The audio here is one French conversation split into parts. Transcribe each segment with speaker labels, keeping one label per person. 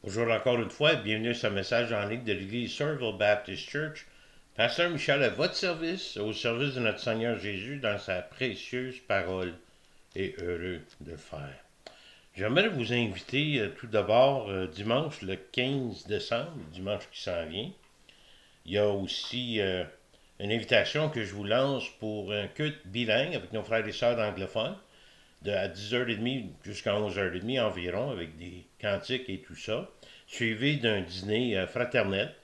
Speaker 1: Bonjour encore une fois, bienvenue sur ce message en ligne de l'Église Somerville Baptist Church. Pasteur Michel à votre service, au service de notre Seigneur Jésus dans sa précieuse parole et heureux de le faire. J'aimerais vous inviter tout d'abord dimanche le 15 décembre, le dimanche qui s'en vient. Il y a aussi une invitation que je vous lance pour un culte bilingue avec nos frères et sœurs anglophones à 10h30 jusqu'à 11h30 environ, avec des cantiques et tout ça, suivi d'un dîner fraternel.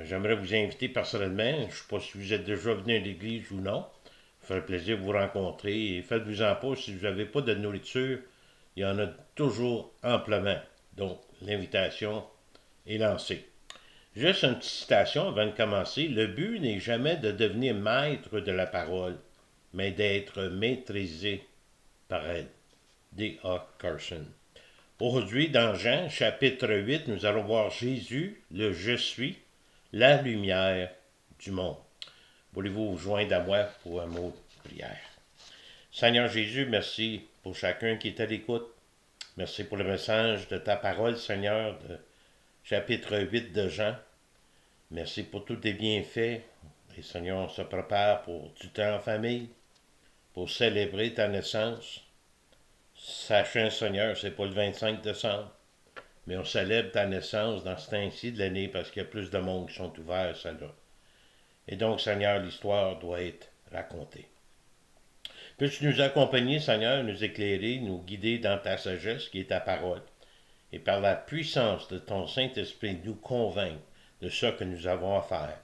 Speaker 1: J'aimerais vous inviter personnellement. Je ne sais pas si vous êtes déjà venu à l'église ou non. Ça ferait plaisir de vous rencontrer. Et faites-vous-en pas, si vous n'avez pas de nourriture, il y en a toujours amplement. Donc, l'invitation est lancée. Juste une petite citation avant de commencer. Le but n'est jamais de devenir maître de la parole, mais d'être maîtrisé par elle. D.A. Carson. Aujourd'hui, dans Jean, chapitre 8, nous allons voir Jésus, le Je suis, la lumière du monde. Voulez-vous vous joindre à moi pour un mot de prière? Seigneur Jésus, merci pour chacun qui est à l'écoute. Merci pour le message de ta parole, Seigneur, de chapitre 8 de Jean. Merci pour tous tes bienfaits. Et Seigneur, on se prépare pour du temps en famille, pour célébrer ta naissance. Sachant, Seigneur, c'est pas le 25 décembre, mais on célèbre ta naissance dans ce temps-ci de l'année parce qu'il y a plus de monde qui sont ouverts, ça là. Et donc, Seigneur, l'histoire doit être racontée. Peux-tu nous accompagner, Seigneur, nous éclairer, nous guider dans ta sagesse qui est ta parole, et par la puissance de ton Saint-Esprit, nous convaincre de ce que nous avons à faire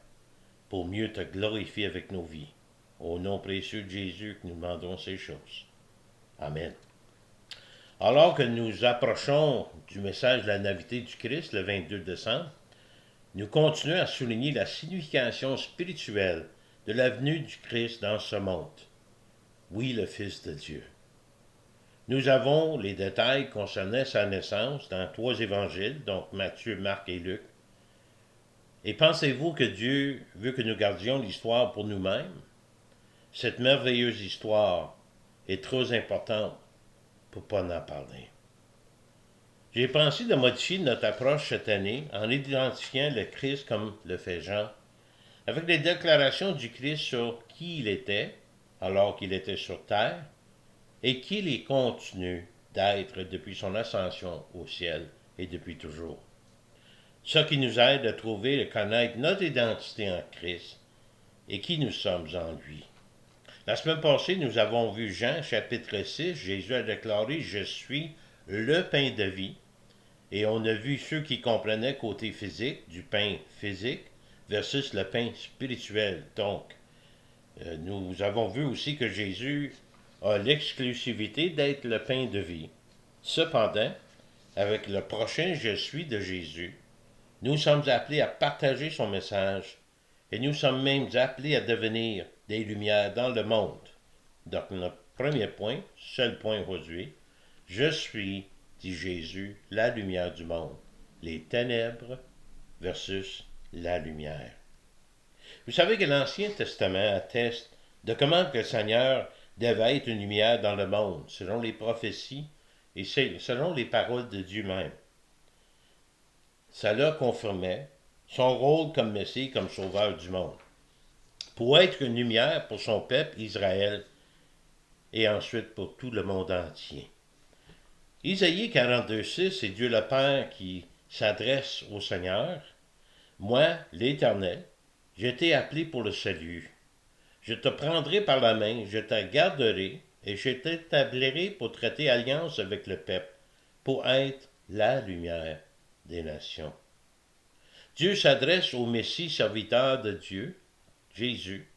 Speaker 1: pour mieux te glorifier avec nos vies. Au nom précieux de Jésus que nous demandons ces choses. Amen. Alors que nous approchons du message de la Nativité du Christ le 22 décembre, nous continuons à souligner la signification spirituelle de la venue du Christ dans ce monde. Oui, le Fils de Dieu. Nous avons les détails concernant sa naissance dans 3 évangiles, donc Matthieu, Marc et Luc. Et pensez-vous que Dieu veut que nous gardions l'histoire pour nous-mêmes? Cette merveilleuse histoire est trop importante pour ne pas en parler. J'ai pensé de modifier notre approche cette année en identifiant le Christ comme le fait Jean, avec les déclarations du Christ sur qui il était alors qu'il était sur terre et qui il continue d'être depuis son ascension au ciel et depuis toujours. Ce qui nous aide à trouver et connaître notre identité en Christ et qui nous sommes en lui. La semaine passée, nous avons vu Jean chapitre 6, Jésus a déclaré « Je suis le pain de vie ». Et on a vu ceux qui comprenaient côté physique, du pain physique, versus le pain spirituel. Donc, nous avons vu aussi que Jésus a l'exclusivité d'être le pain de vie. Cependant, avec le prochain Je suis de Jésus, nous sommes appelés à partager son message et nous sommes même appelés à devenir des lumières dans le monde. Donc, notre premier point, seul point aujourd'hui, je suis, dit Jésus, la lumière du monde. Les ténèbres versus la lumière. Vous savez que l'Ancien Testament atteste de comment que le Seigneur devait être une lumière dans le monde, selon les prophéties et selon les paroles de Dieu même. Cela confirmait son rôle comme Messie, comme sauveur du monde, pour être une lumière pour son peuple Israël et ensuite pour tout le monde entier. Isaïe 42,6, c'est Dieu le Père qui s'adresse au Seigneur. Moi, l'Éternel, je t'ai appelé pour le salut. Je te prendrai par la main, je te garderai, et je t'établirai pour traiter alliance avec le peuple, pour être la lumière des nations. Dieu s'adresse au Messie serviteur de Dieu, Jésus,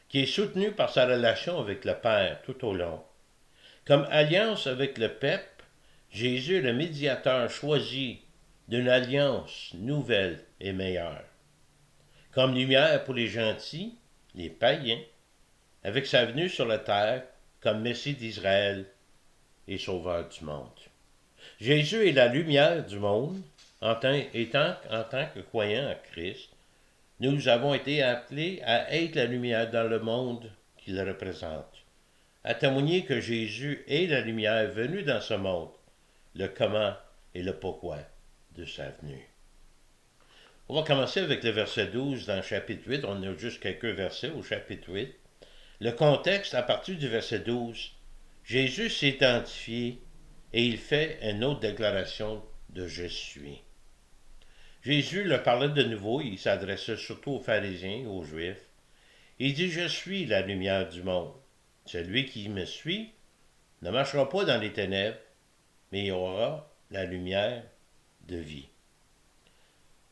Speaker 1: qui est soutenu par sa relation avec le Père tout au long. Comme alliance avec le peuple, Jésus est le médiateur choisi d'une alliance nouvelle et meilleure. Comme lumière pour les gentils, les païens, avec sa venue sur la terre comme Messie d'Israël et Sauveur du monde. Jésus est la lumière du monde, en tant que croyants à Christ. Nous avons été appelés à être la lumière dans le monde qu'il représente, à témoigner que Jésus est la lumière venue dans ce monde, le comment et le pourquoi. de sa venue. On va commencer avec le verset 12 dans le chapitre 8. On a juste quelques versets au chapitre 8. Le contexte, à partir du verset 12, Jésus s'identifie et il fait une autre déclaration de « Je suis ». Jésus leur parlait de nouveau, il s'adressait surtout aux pharisiens, aux Juifs. Il dit « Je suis la lumière du monde. Celui qui me suit ne marchera pas dans les ténèbres, mais il aura la lumière de vie. »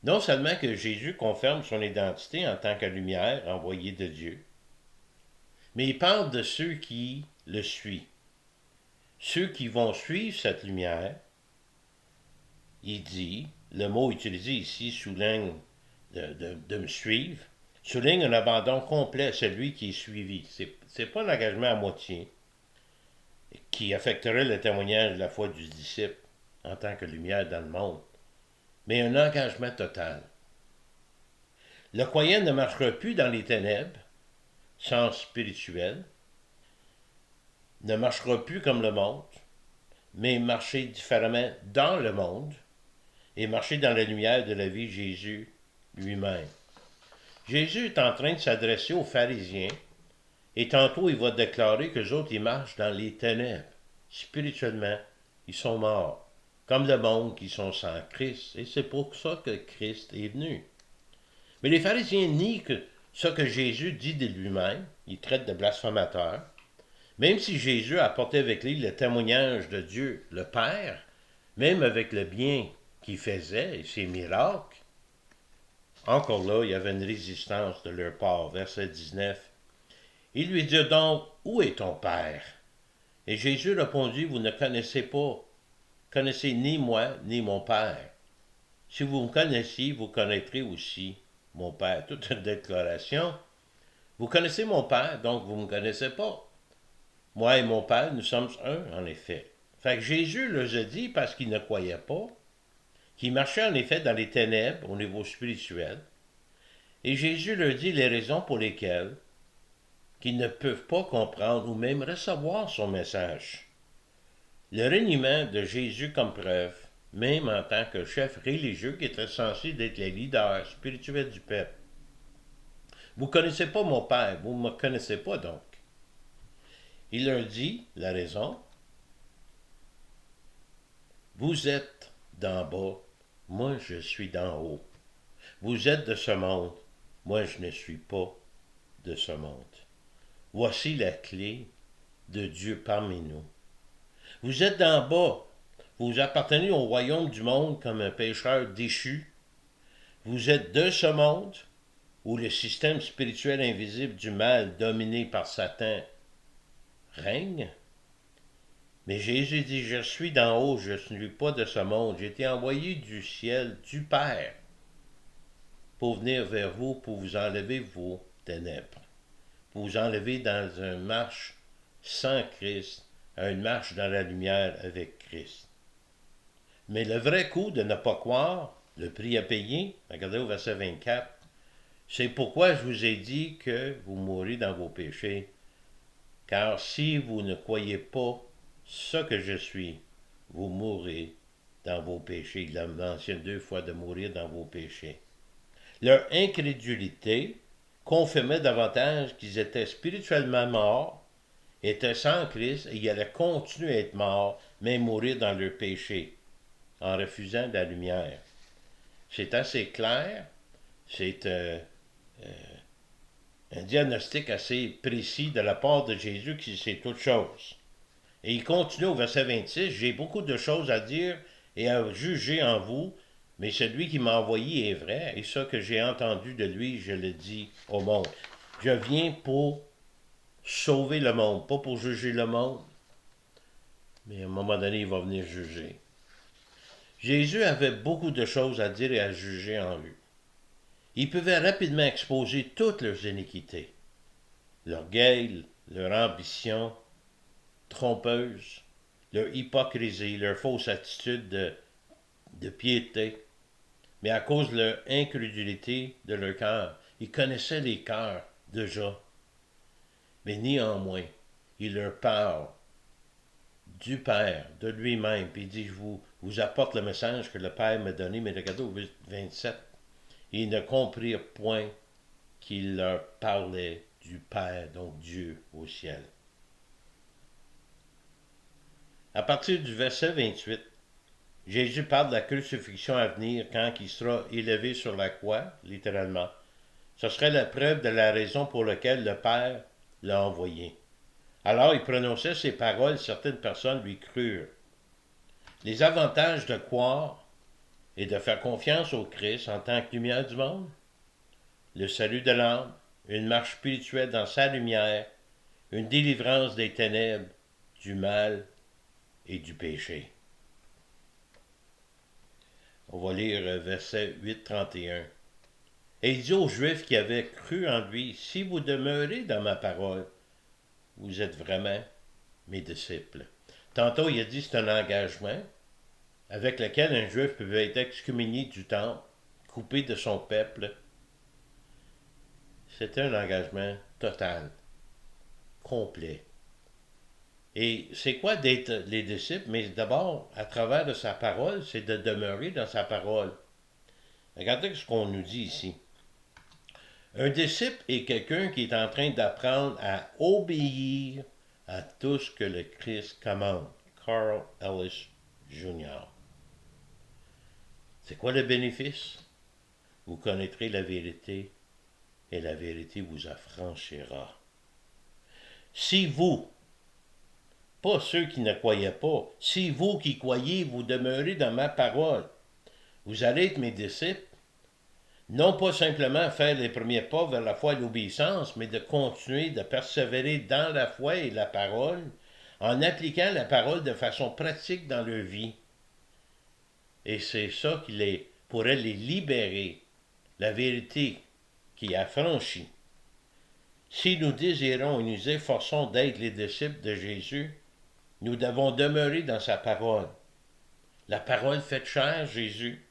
Speaker 1: Non seulement que Jésus confirme son identité en tant que lumière envoyée de Dieu, mais il parle de ceux qui le suivent. Ceux qui vont suivre cette lumière, il dit, le mot utilisé ici souligne de me suivre, souligne un abandon complet à celui qui est suivi. C'est pas un engagement à moitié qui affecterait le témoignage de la foi du disciple en tant que lumière dans le monde, mais un engagement total. Le croyant ne marchera plus dans les ténèbres, sens spirituel, ne marchera plus comme le monde, mais marcher différemment dans le monde et marcher dans la lumière de la vie de Jésus lui-même. Jésus est en train de s'adresser aux pharisiens et tantôt il va déclarer que les autres ils marchent dans les ténèbres. Spirituellement, ils sont morts, comme le monde qui sont sans Christ. Et c'est pour ça que Christ est venu. Mais les pharisiens nient ce que Jésus dit de lui-même. Ils traitent de blasphémateur. Même si Jésus a apporté avec lui le témoignage de Dieu, le Père, même avec le bien qu'il faisait et ses miracles, encore là, il y avait une résistance de leur part. Verset 19. Il lui dit donc, où est ton Père? Et Jésus répondit, vous ne connaissez ni moi, ni mon Père. Si vous me connaissiez, vous connaîtrez aussi mon Père. Toute une déclaration. Vous connaissez mon Père, donc vous ne me connaissez pas. Moi et mon Père, nous sommes un, en effet. Fait que Jésus leur a dit, parce qu'il ne croyait pas, qu'il marchait en effet dans les ténèbres au niveau spirituel. Et Jésus leur dit les raisons pour lesquelles qu'ils ne peuvent pas comprendre ou même recevoir son message. Le reniement de Jésus comme preuve, même en tant que chef religieux qui était censé être le leader spirituel du peuple. Vous ne connaissez pas mon Père, vous ne me connaissez pas donc. Il leur dit la raison. Vous êtes d'en bas, moi je suis d'en haut. Vous êtes de ce monde, moi je ne suis pas de ce monde. Voici la clé de Dieu parmi nous. Vous êtes d'en bas, vous appartenez au royaume du monde comme un pécheur déchu. Vous êtes de ce monde où le système spirituel invisible du mal dominé par Satan règne. Mais Jésus dit, je suis d'en haut, je ne suis pas de ce monde. J'ai été envoyé du ciel, du Père, pour venir vers vous, pour vous enlever vos ténèbres, pour vous enlever dans une marche sans Christ, à une marche dans la lumière avec Christ. Mais le vrai coup de ne pas croire, le prix à payer, regardez au verset 24, c'est pourquoi je vous ai dit que vous mourrez dans vos péchés. Car si vous ne croyez pas ce que je suis, vous mourrez dans vos péchés. Il a mentionné 2 fois de mourir dans vos péchés. Leur incrédulité confirmait davantage qu'ils étaient spirituellement morts, étaient sans Christ et ils allaient continuer à être morts, même mourir dans leurs péchés, en refusant la lumière. C'est assez clair, c'est un diagnostic assez précis de la part de Jésus qui sait toute chose. Et il continue au verset 26, « J'ai beaucoup de choses à dire et à juger en vous, mais celui qui m'a envoyé est vrai, et ce que j'ai entendu de lui, je le dis au monde. » Je viens pour sauver le monde, pas pour juger le monde, mais à un moment donné, il va venir juger. Jésus avait beaucoup de choses à dire et à juger en lui. Ils pouvaient rapidement exposer toutes leurs iniquités, l'orgueil, leur ambition trompeuse, leur hypocrisie, leur fausse attitude de piété, mais à cause de leur incrédulité de leur cœur. Ils connaissaient les cœurs déjà, mais il leur parle du Père, de lui-même, puis il dit, vous apporte le message que le Père m'a donné, mais regardez au 27. Ils ne comprirent point qu'il leur parlait du Père, donc Dieu au ciel. À partir du verset 28, Jésus parle de la crucifixion à venir quand il sera élevé sur la croix, littéralement. Ce serait la preuve de la raison pour laquelle le Père l'a envoyé. Alors il prononçait ces paroles, certaines personnes lui crurent. Les avantages de croire et de faire confiance au Christ en tant que lumière du monde, le salut de l'âme, une marche spirituelle dans sa lumière, une délivrance des ténèbres, du mal et du péché. On va lire verset 8-31. Et il dit aux Juifs qui avaient cru en lui, si vous demeurez dans ma parole, vous êtes vraiment mes disciples. Tantôt, il a dit c'est un engagement avec lequel un Juif pouvait être excommunié du temple, coupé de son peuple. C'était un engagement total, complet. Et c'est quoi d'être les disciples? Mais d'abord, à travers de sa parole, c'est de demeurer dans sa parole. Regardez ce qu'on nous dit ici. Un disciple est quelqu'un qui est en train d'apprendre à obéir à tout ce que le Christ commande. Carl Ellis Jr. C'est quoi le bénéfice? Vous connaîtrez la vérité et la vérité vous affranchira. Si vous, pas ceux qui ne croyaient pas, si vous qui croyez, vous demeurez dans ma parole, vous allez être mes disciples, non pas simplement faire les premiers pas vers la foi et l'obéissance, mais de continuer de persévérer dans la foi et la parole, en appliquant la parole de façon pratique dans leur vie. Et c'est ça qui pourrait les libérer, la vérité qui affranchit. Si nous désirons et nous efforçons d'être les disciples de Jésus, nous devons demeurer dans sa parole. La parole faite chair, Jésus,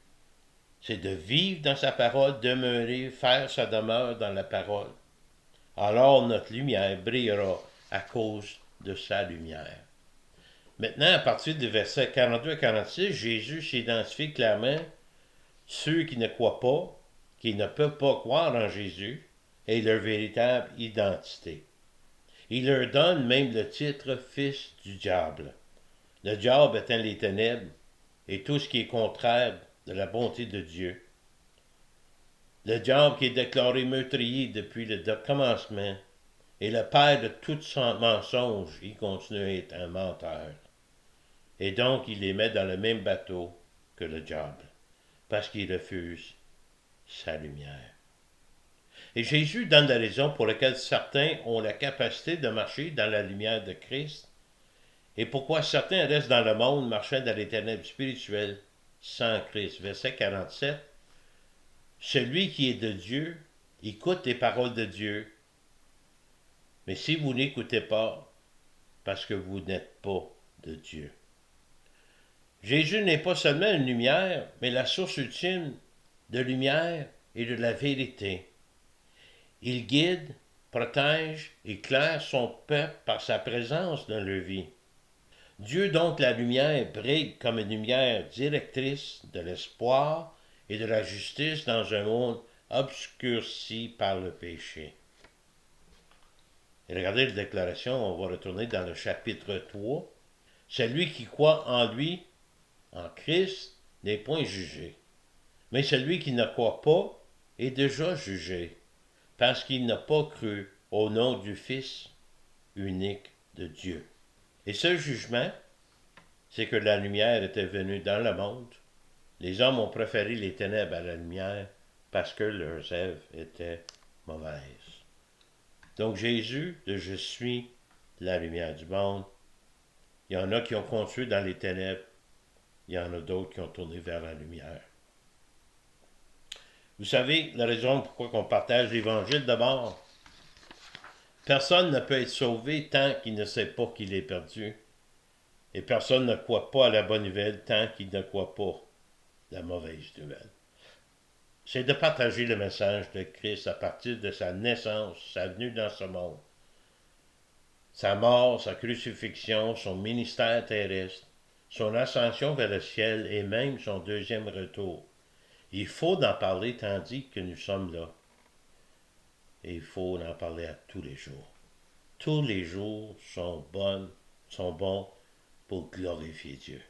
Speaker 1: c'est de vivre dans sa parole, demeurer, faire sa demeure dans la parole. Alors notre lumière brillera à cause de sa lumière. Maintenant, à partir du verset 42 à 46, Jésus s'identifie clairement ceux qui ne croient pas, qui ne peuvent pas croire en Jésus, et leur véritable identité. Il leur donne même le titre Fils du diable. Le diable étant les ténèbres et tout ce qui est contraire de la bonté de Dieu. Le diable qui est déclaré meurtrier depuis le commencement et le père de tout mensonge, il continue à être un menteur. Et donc il les met dans le même bateau que le diable, parce qu'il refuse sa lumière. Et Jésus donne la raison pour laquelle certains ont la capacité de marcher dans la lumière de Christ et pourquoi certains restent dans le monde marchant dans les ténèbres spirituelles sans Christ. Verset 47. Celui qui est de Dieu écoute les paroles de Dieu. Mais si vous n'écoutez pas, parce que vous n'êtes pas de Dieu. Jésus n'est pas seulement une lumière, mais la source ultime de lumière et de la vérité. Il guide, protège, éclaire son peuple par sa présence dans leur vie. Dieu donc la lumière brille comme une lumière directrice de l'espoir et de la justice dans un monde obscurci par le péché. Et regardez la déclaration, on va retourner dans le chapitre 3. Celui qui croit en lui, en Christ, n'est point jugé. Mais celui qui ne croit pas est déjà jugé, parce qu'il n'a pas cru au nom du Fils unique de Dieu. Et ce jugement, c'est que la lumière était venue dans le monde. Les hommes ont préféré les ténèbres à la lumière parce que leurs œuvres étaient mauvaises. Donc Jésus, de Je suis la lumière du monde, il y en a qui ont continué dans les ténèbres, il y en a d'autres qui ont tourné vers la lumière. Vous savez, la raison pourquoi on partage l'Évangile d'abord, personne ne peut être sauvé tant qu'il ne sait pas qu'il est perdu. Et personne ne croit pas à la bonne nouvelle tant qu'il ne croit pas la mauvaise nouvelle. C'est de partager le message de Christ à partir de sa naissance, sa venue dans ce monde, sa mort, sa crucifixion, son ministère terrestre, son ascension vers le ciel et même son deuxième retour. Il faut en parler tandis que nous sommes là. Et il faut en parler à tous les jours. Tous les jours sont bons pour glorifier Dieu.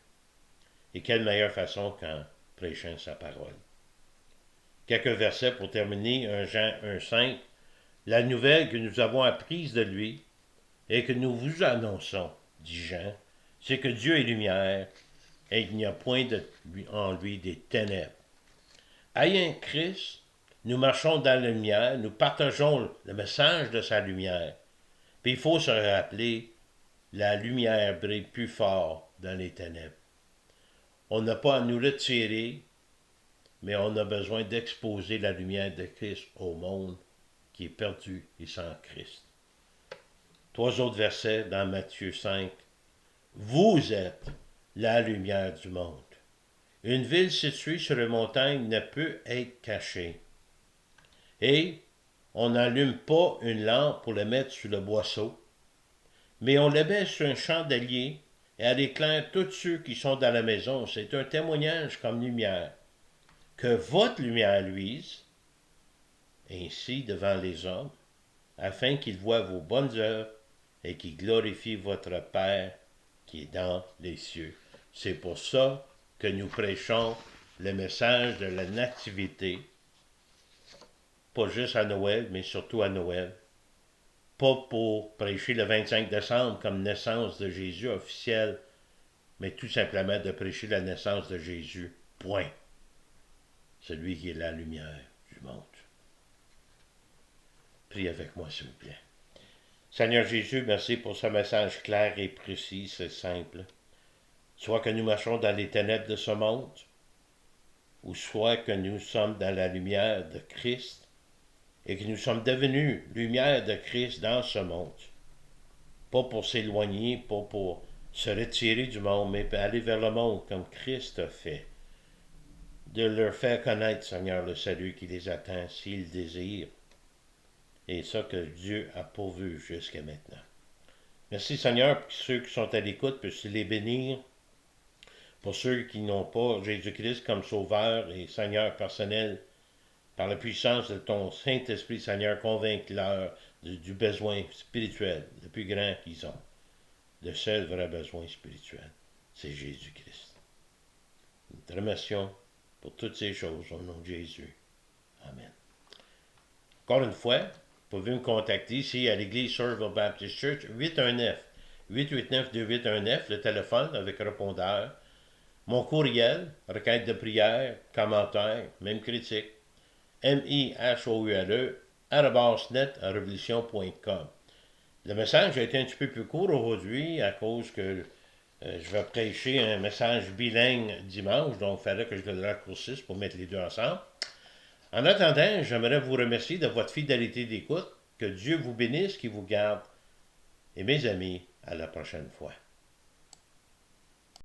Speaker 1: Et quelle meilleure façon qu'en prêchant sa parole. Quelques versets pour terminer, 1 Jean 1,5. La nouvelle que nous avons apprise de lui et que nous vous annonçons, dit Jean, c'est que Dieu est lumière et qu'il n'y a point en lui des ténèbres. Ayant Christ, nous marchons dans la lumière, nous partageons le message de sa lumière. Puis il faut se rappeler, la lumière brille plus fort dans les ténèbres. On n'a pas à nous retirer, mais on a besoin d'exposer la lumière de Christ au monde qui est perdu et sans Christ. 3 autres versets dans Matthieu 5. Vous êtes la lumière du monde. Une ville située sur une montagne ne peut être cachée. Et on n'allume pas une lampe pour la mettre sur le boisseau, mais on la met sur un chandelier et elle éclaire tous ceux qui sont dans la maison. C'est un témoignage comme lumière. Que votre lumière luise, ainsi devant les hommes, afin qu'ils voient vos bonnes œuvres et qu'ils glorifient votre Père qui est dans les cieux. C'est pour ça que nous prêchons le message de la nativité, pas juste à Noël, mais surtout à Noël. Pas pour prêcher le 25 décembre comme naissance de Jésus officielle, mais tout simplement de prêcher la naissance de Jésus. Point. Celui qui est la lumière du monde. Priez avec moi, s'il vous plaît. Seigneur Jésus, merci pour ce message clair et précis, c'est simple. Soit que nous marchons dans les ténèbres de ce monde, ou soit que nous sommes dans la lumière de Christ, et que nous sommes devenus lumière de Christ dans ce monde. Pas pour s'éloigner, pas pour se retirer du monde, mais aller vers le monde comme Christ a fait. De leur faire connaître, Seigneur, le salut qui les attend s'ils désirent. Et ça que Dieu a pourvu jusqu'à maintenant. Merci, Seigneur, pour ceux qui sont à l'écoute, puissent les bénir. Pour ceux qui n'ont pas Jésus-Christ comme Sauveur et Seigneur personnel, par la puissance de ton Saint-Esprit, Seigneur, convainc-leur du besoin spirituel, le plus grand qu'ils ont. Le seul vrai besoin spirituel, c'est Jésus-Christ. Nous te remercions pour toutes ces choses au nom de Jésus. Amen. Encore une fois, vous pouvez me contacter ici à l'église Sourville Baptist Church, 819-289-2819, le téléphone avec répondeur. Mon courriel, requête de prière, commentaire, même critique, mihoule@net-revolution.com. Le message a été un petit peu plus court aujourd'hui à cause que je vais prêcher un message bilingue dimanche, donc il fallait que je le raccourcisse pour mettre les deux ensemble. En attendant, j'aimerais vous remercier de votre fidélité d'écoute. Que Dieu vous bénisse, qu'il vous garde. Et mes amis, à la prochaine fois.